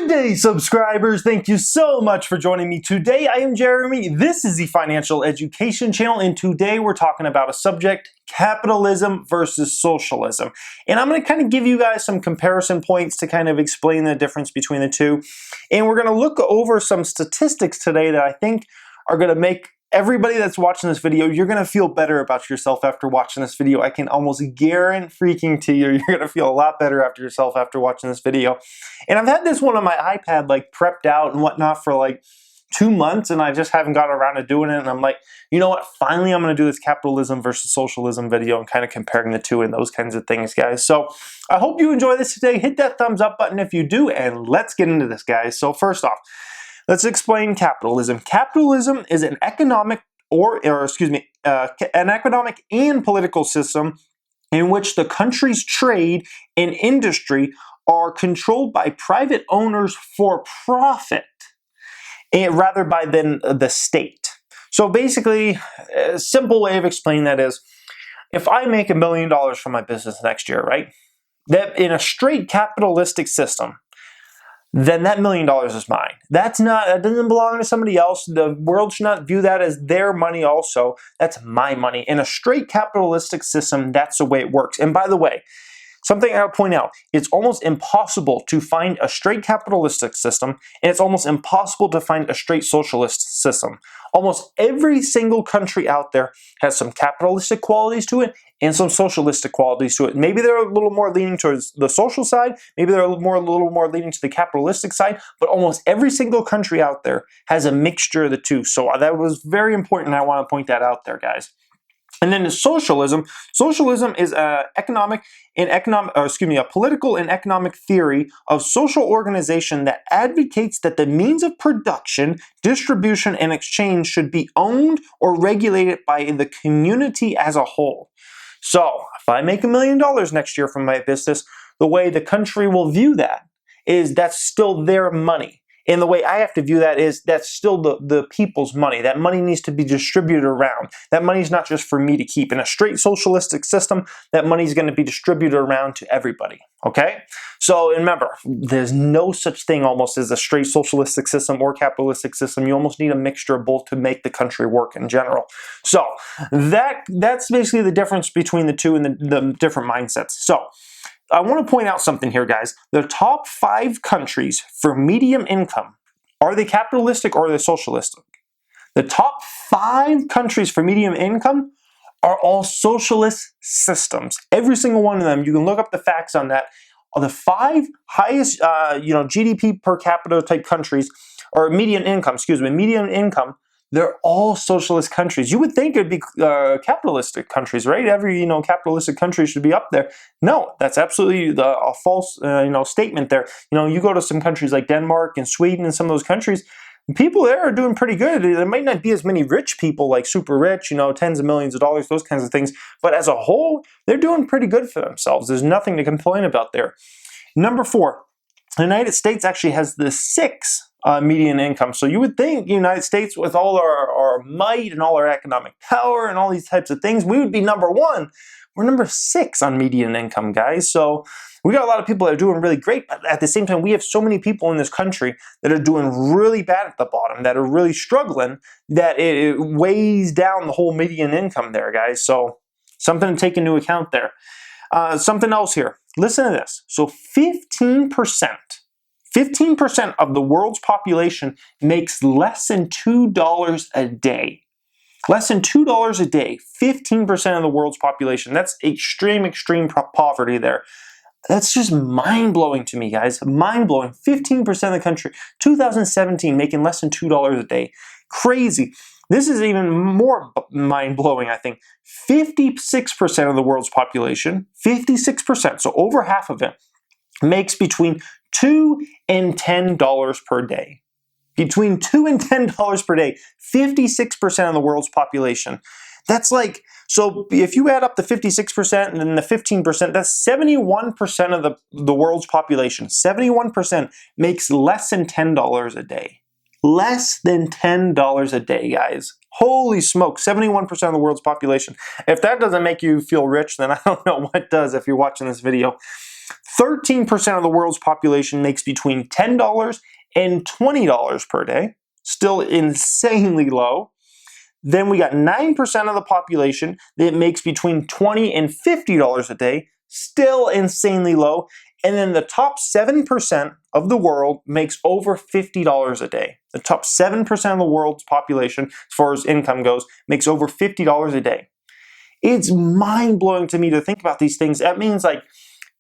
Good day, subscribers. Thank you so much for joining me today. I am Jeremy. This is the Financial Education Channel, and today we're talking about a subject, capitalism versus socialism. And I'm going to kind of give you guys some comparison points to kind of explain the difference between the two. And we're going to look over some statistics today that I think are going to make everybody that's watching this video, you're going to feel better about yourself after watching this video. I can almost guarantee you're going to feel a lot better after yourself after watching this video. And I've had this one on my iPad like prepped out and whatnot for like 2 months, and I just haven't got around to doing it. And I'm like, you know what? Finally, I'm going to do this capitalism versus socialism video and kind of comparing the two and those kinds of things, guys. So I hope you enjoy this today. Hit that thumbs up button if you do, and let's get into this, guys. So first off, let's explain capitalism. Capitalism is an economic an economic and political system in which the country's trade and industry are controlled by private owners for profit, rather than the state. So basically, a simple way of explaining that is, if I make $1 million from my business next year, right? That in a straight capitalistic system, then that $1 million is mine. That doesn't belong to somebody else. The world should not view that as their money also. That's my money. In a straight capitalistic system, that's the way it works. And by the way, something I'll point out, it's almost impossible to find a straight capitalistic system, and it's almost impossible to find a straight socialist system. Almost every single country out there has some capitalistic qualities to it and some socialistic qualities to it. Maybe they're a little more leaning towards the social side, maybe they're a little more leaning to the capitalistic side, but almost every single country out there has a mixture of the two. So that was very important. I want to point that out there, guys. And then socialism. Socialism is a political and economic theory of social organization that advocates that the means of production, distribution, and exchange should be owned or regulated by the community as a whole. So, if I make $1 million next year from my business, the way the country will view that is that's still their money. And the way I have to view that is that's still the people's money. That money needs to be distributed around. That money is not just for me to keep. In a straight socialistic system, that money is going to be distributed around to everybody. Okay? So remember, there's no such thing almost as a straight socialistic system or capitalistic system. You almost need a mixture of both to make the country work in general. So that's basically the difference between the two and the different mindsets. So I want to point out something here, guys. The top 5 countries for medium income, are they capitalistic or are they socialistic? The top 5 countries for medium income are all socialist systems. Every single one of them. You can look up the facts on that. Are the 5 highest, GDP per capita type countries, or median income, they're all socialist countries. You would think it'd be capitalistic countries, right? Every capitalistic country should be up there. No, that's absolutely a false statement there. You go to some countries like Denmark and Sweden and some of those countries, people there are doing pretty good. There might not be as many rich people, like super rich, tens of millions of dollars, those kinds of things. But as a whole, they're doing pretty good for themselves. There's nothing to complain about there. Number 4, the United States actually has the 6th median income. So you would think the United States, with all our might and all our economic power and all these types of things, we would be number 1. We're number 6 on median income, guys. So we got a lot of people that are doing really great, but at the same time, we have so many people in this country that are doing really bad at the bottom, that are really struggling, that it weighs down the whole median income there, guys. So something to take into account there. Something else here. Listen to this. So 15% of the world's population makes less than $2 a day. Less than $2 a day. 15% of the world's population. That's extreme poverty there. That's just mind-blowing to me, guys. Mind-blowing. 15% of the country. 2017 making less than $2 a day. Crazy. This is even more mind-blowing, I think. 56% of the world's population, 56%, so over half of it, makes between $2 and $10 per day. Between $2 and $10 per day, 56% of the world's population. That's like, so if you add up the 56% and then the 15%, that's 71% of the world's population. 71% makes less than $10 a day. Less than $10 a day, guys. Holy smoke, 71% of the world's population. If that doesn't make you feel rich, then I don't know what does if you're watching this video. 13% of the world's population makes between $10 and $20 per day, still insanely low. Then we got 9% of the population that makes between $20 and $50 a day, still insanely low. And then the top 7% of the world makes over $50 a day. The top 7% of the world's population, as far as income goes, makes over $50 a day. It's mind-blowing to me to think about these things. That means, like,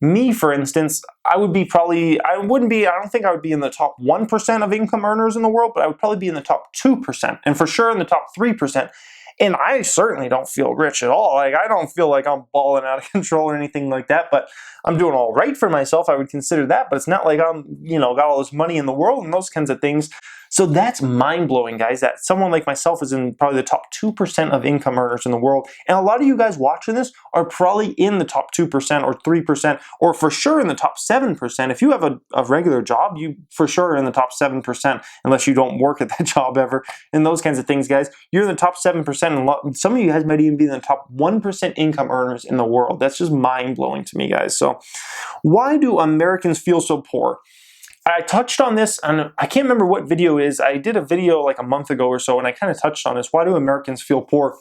me, for instance, I don't think I would be in the top 1% of income earners in the world, but I would probably be in the top 2%, and for sure in the top 3%. And I certainly don't feel rich at all. Like, I don't feel like I'm balling out of control or anything like that, but I'm doing all right for myself. I would consider that, but it's not like I'm, got all this money in the world and those kinds of things. So that's mind-blowing, guys, that someone like myself is in probably the top 2% of income earners in the world. And a lot of you guys watching this are probably in the top 2% or 3%, or for sure in the top 7%. If you have a regular job, you for sure are in the top 7%, unless you don't work at that job ever, and those kinds of things, guys. You're in the top 7%, and some of you guys might even be in the top 1% income earners in the world. That's just mind-blowing to me, guys. So why do Americans feel so poor? I touched on this, and I can't remember what video it is. I did a video like a month ago or so, and I kind of touched on this. Why do Americans feel poor?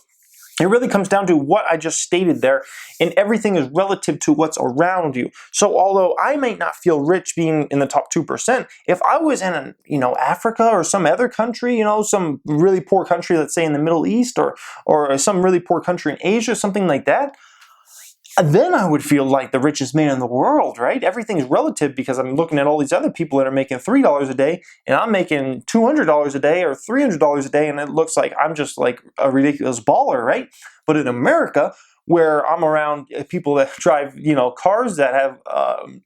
It really comes down to what I just stated there, and everything is relative to what's around you. So although I might not feel rich being in the top 2%, if I was in Africa or some other country, some really poor country, let's say in the Middle East, or some really poor country in Asia, something like that, then I would feel like the richest man in the world, right? Everything's relative, because I'm looking at all these other people that are making $3 a day, and I'm making $200 a day or $300 a day, and it looks like I'm just like a ridiculous baller, right? But in America, where I'm around people that drive, cars that have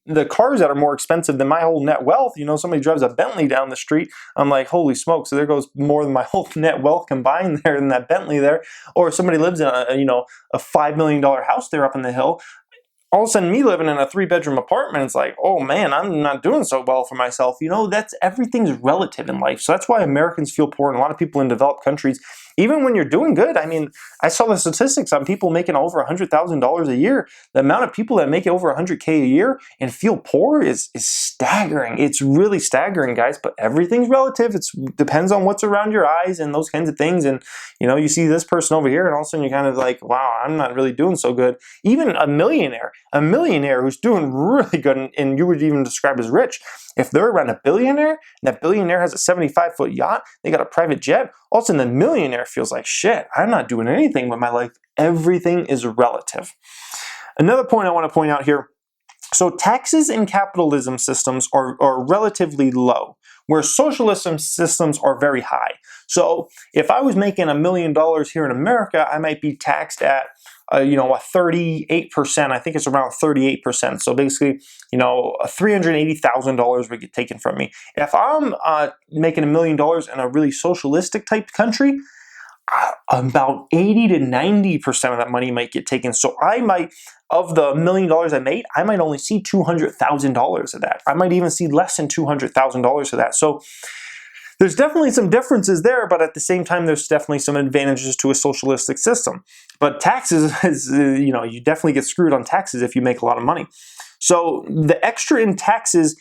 the cars that are more expensive than my whole net wealth. Somebody drives a Bentley down the street. I'm like, holy smoke! So there goes more than my whole net wealth combined there in that Bentley there. Or somebody lives in a $5 million house there up in the hill. All of a sudden, me living in a 3-bedroom apartment, it's like, oh man, I'm not doing so well for myself. Everything's relative in life. So that's why Americans feel poor, and a lot of people in developed countries, even when you're doing good. I mean, I saw the statistics on people making over $100,000 a year. The amount of people that make over $100K a year and feel poor is staggering. It's really staggering, guys, but everything's relative. It depends on what's around your eyes and those kinds of things. And, you see this person over here, and all of a sudden you're kind of like, wow, I'm not really doing so good. Even a millionaire who's doing really good, and you would even describe as rich, if they're around a billionaire, and that billionaire has a 75-foot yacht, they got a private jet, all of a sudden the millionaire feels like, shit, I'm not doing anything with my life. Everything is relative. Another point I want to point out here, so taxes in capitalism systems are relatively low, where socialism systems are very high. So if I was making $1 million here in America, I might be taxed at a 38%. I think it's around 38%. So basically, $380,000 would get taken from me. If I'm making $1 million in a really socialistic type country, about 80 to 90% of that money might get taken. So I might, of the $1 million I made, I might only see $200,000 of that. I might even see less than $200,000 of that. So there's definitely some differences there, but at the same time, there's definitely some advantages to a socialistic system. But taxes is, you definitely get screwed on taxes if you make a lot of money. So the extra in taxes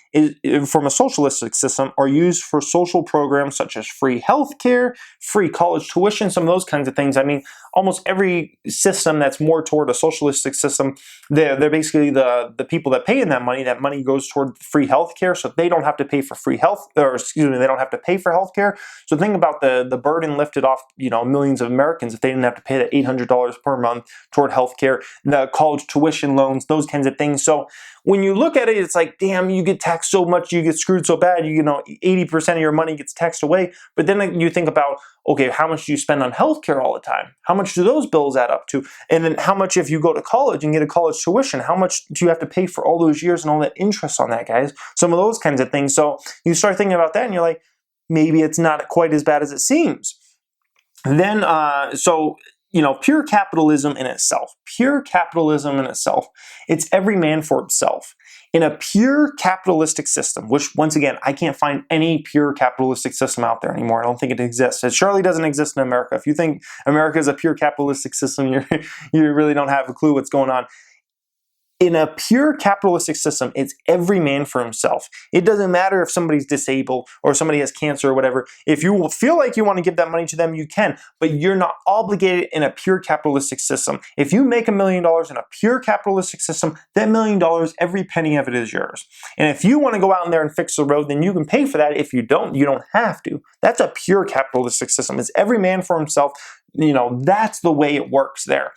from a socialistic system are used for social programs such as free healthcare, free college tuition, some of those kinds of things. I mean, almost every system that's more toward a socialistic system, they're basically the people that pay in that money goes toward free healthcare, so they don't have to pay for they don't have to pay for healthcare. So think about the burden lifted off, millions of Americans if they didn't have to pay that $800 per month toward healthcare, the college tuition loans, those kinds of things. So when you look at it, it's like, damn, you get taxed so much, you get screwed so bad, 80% of your money gets taxed away. But then you think about, okay, how much do you spend on healthcare all the time? How much do those bills add up to? And then how much if you go to college and get a college tuition, how much do you have to pay for all those years and all that interest on that, guys? Some of those kinds of things. So you start thinking about that and you're like, maybe it's not quite as bad as it seems. Then, pure capitalism in itself, it's every man for himself. In a pure capitalistic system, which once again, I can't find any pure capitalistic system out there anymore. I don't think it exists. It surely doesn't exist in America. If you think America is a pure capitalistic system, you really don't have a clue what's going on. In a pure capitalistic system, it's every man for himself. It doesn't matter if somebody's disabled or somebody has cancer or whatever. If you feel like you want to give that money to them, you can, but you're not obligated in a pure capitalistic system. If you make $1 million in a pure capitalistic system, that $1 million, every penny of it is yours. And if you want to go out in there and fix the road, then you can pay for that. If you don't have to. That's a pure capitalistic system. It's every man for himself. That's the way it works there.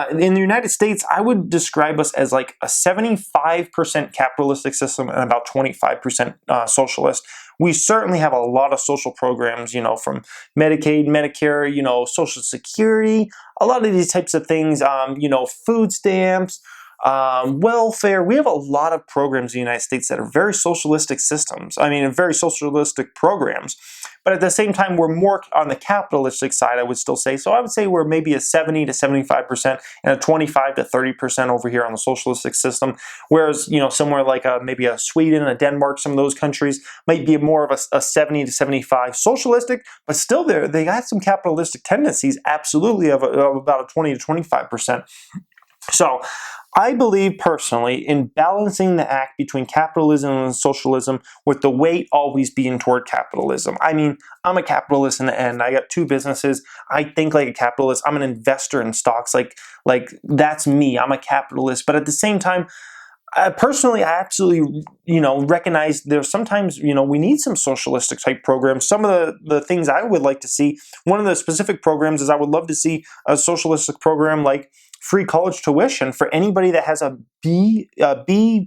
In the United States, I would describe us as like a 75% capitalistic system and about 25% socialist. We certainly have a lot of social programs, from Medicaid, Medicare, Social Security, a lot of these types of things, food stamps, welfare. We have a lot of programs in the United States that are very socialistic systems. Very socialistic programs. But at the same time, we're more on the capitalistic side, I would still say. So I would say we're maybe a 70 to 75% and a 25 to 30% over here on the socialistic system. Whereas, somewhere like maybe a Sweden, a Denmark, some of those countries might be more of a 70 to 75 socialistic, but still they got some capitalistic tendencies, absolutely, of about a 20 to 25%. So I believe personally in balancing the act between capitalism and socialism, with the weight always being toward capitalism. I'm a capitalist in the end. I got 2 businesses. I think like a capitalist. I'm an investor in stocks. Like that's me. I'm a capitalist. But at the same time, personally, I absolutely, recognize there's sometimes, we need some socialistic type programs. Some of the things I would like to see, one of the specific programs is I would love to see a socialistic program like free college tuition for anybody that has a B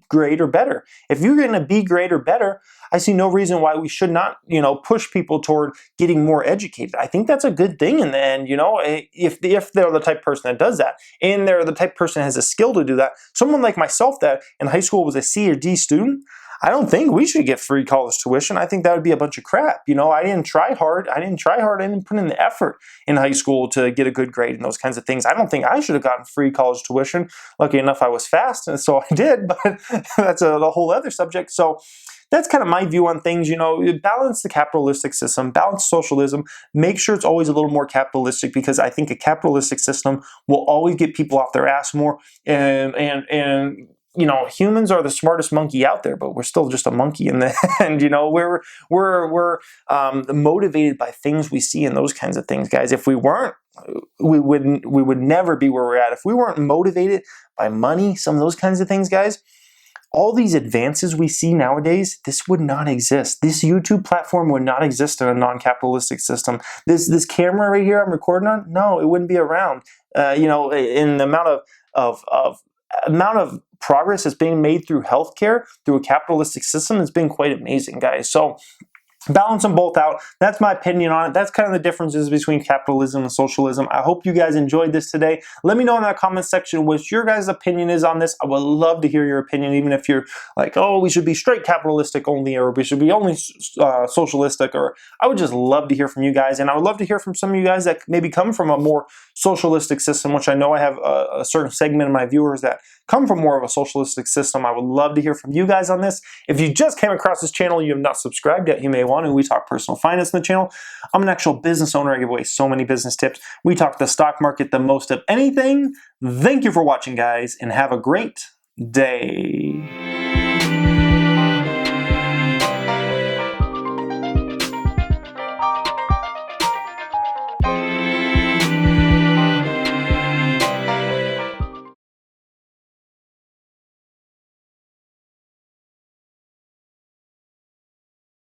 grade or better. If you're getting a B grade or better, I see no reason why we should not, push people toward getting more educated. I think that's a good thing in the end, if they're the type of person that does that, and they're the type of person that has a skill to do that. Someone like myself that in high school was a C or D student, I don't think we should get free college tuition. I think that would be a bunch of crap. I didn't try hard. I didn't put in the effort in high school to get a good grade and those kinds of things. I don't think I should have gotten free college tuition. Lucky enough, I was fast, and so I did, but that's a whole other subject. So that's kind of my view on things. Balance the capitalistic system, balance socialism, make sure it's always a little more capitalistic, because I think a capitalistic system will always get people off their ass more, and humans are the smartest monkey out there, but we're still just a monkey in the end. We're motivated by things we see and those kinds of things, guys. If we weren't, we would never be where we're at. If we weren't motivated by money, some of those kinds of things, guys, all these advances we see nowadays, this would not exist. This YouTube platform would not exist in a non-capitalistic system. This camera right here I'm recording on, no, it wouldn't be around. In the amount of progress that's being made through healthcare, through a capitalistic system, has been quite amazing, guys. So balance them both out. That's my opinion on it. That's kind of the differences between capitalism and socialism. I hope you guys enjoyed this today. Let me know in that comment section what your guys' opinion is on this. I would love to hear your opinion, even if you're like, oh, we should be straight capitalistic only, or we should be only socialistic, or I would just love to hear from you guys. And I would love to hear from some of you guys that maybe come from a more socialistic system, which I know I have a certain segment of my viewers that come from more of a socialistic system. I would love to hear from you guys on this. If you just came across this channel, you have not subscribed yet, you may want to. We talk personal finance in the channel. I'm an actual business owner. I give away so many business tips. We talk the stock market the most of anything. Thank you for watching, guys, and have a great day.